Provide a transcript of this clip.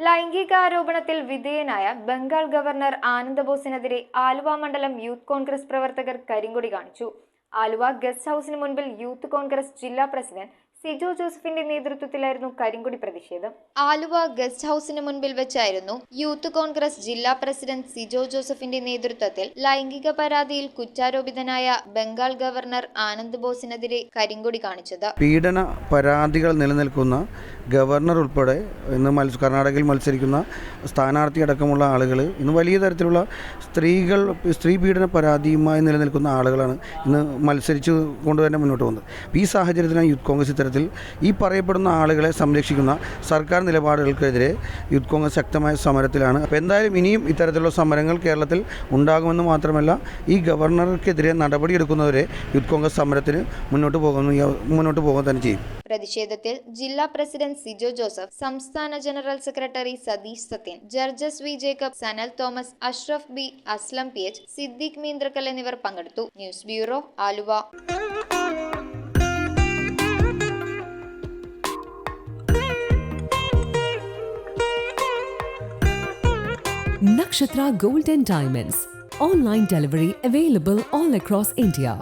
ലൈംഗികാരോപണത്തിൽ വിധേയനായ ബംഗാൾ ഗവർണർ ആനന്ദ് ബോസിനെതിരെ ആലുവ മണ്ഡലം യൂത്ത് കോൺഗ്രസ് പ്രവർത്തകർ കരിങ്കൊടി കാണിച്ചു. ആലുവ ഗസ്റ്റ് ഹൌസിന് മുൻപിൽ യൂത്ത് കോൺഗ്രസ് ജില്ലാ പ്രസിഡന്റ് സിജോ ജോസഫിന്റെ നേതൃത്വത്തിലായിരുന്നു കരിങ്കൊടി പ്രതിഷേധം. ആലുവ ഗസ്റ്റ് ഹൌസിന് മുൻപിൽ വെച്ചായിരുന്നു യൂത്ത് കോൺഗ്രസ് ജില്ലാ പ്രസിഡന്റ് സിജോ ജോസഫിന്റെ നേതൃത്വത്തിൽ ലൈംഗിക പരാതിയിൽ കുറ്റാരോപിതനായ ബംഗാൾ ഗവർണർ ആനന്ദ് ബോസിനെതിരെ കരിങ്കൊടി കാണിച്ചത്. പീഡന പരാതികൾ നിലനിൽക്കുന്ന ഗവർണർ ഉൾപ്പെടെ ഇന്ന് കർണാടകയിൽ മത്സരിക്കുന്ന സ്ഥാനാർത്ഥി അടക്കമുള്ള ആളുകൾ ഇന്ന് വലിയ തരത്തിലുള്ള സ്ത്രീ പീഡന പരാതിയുമായി നിലനിൽക്കുന്ന ആളുകളാണ് ഇന്ന് മത്സരിച്ചു കൊണ്ട് തന്നെ മുന്നോട്ട് പോകുന്നത്. ഈ സാഹചര്യത്തിലാണ് യൂത്ത് കോൺഗ്രസ് ഇത്തരത്തിൽ ഈ പറയപ്പെടുന്ന ആളുകളെ സംരക്ഷിക്കുന്ന സർക്കാർ നിലപാടുകൾക്കെതിരെ യൂത്ത് കോൺഗ്രസ് ശക്തമായ സമരത്തിലാണ്. അപ്പോൾ എന്തായാലും ഇനിയും ഇത്തരത്തിലുള്ള സമരങ്ങൾ കേരളത്തിൽ ഉണ്ടാകുമെന്ന് മാത്രമല്ല, ഈ ഗവർണർക്കെതിരെ നടപടിയെടുക്കുന്നവരെ യൂത്ത് കോൺഗ്രസ് സമരത്തിന് മുന്നോട്ട് പോകുക തന്നെ ചെയ്യും. പ്രതിഷേധത്തിൽ ജില്ലാ പ്രസിഡന്റ് സിജോ ജോസഫ്, സംസ്ഥാന ജനറൽ സെക്രട്ടറി സതീഷ് സത്യൻ, ജർജസ് V Jacob, Sanal Thomas, Ashraf B, Aslam PH, Siddique Meenthrakkal എന്നിവർ പങ്കെടുത്തു. News bureau, Aluva. Nakshatra Gold and Diamonds. Online delivery available all across India.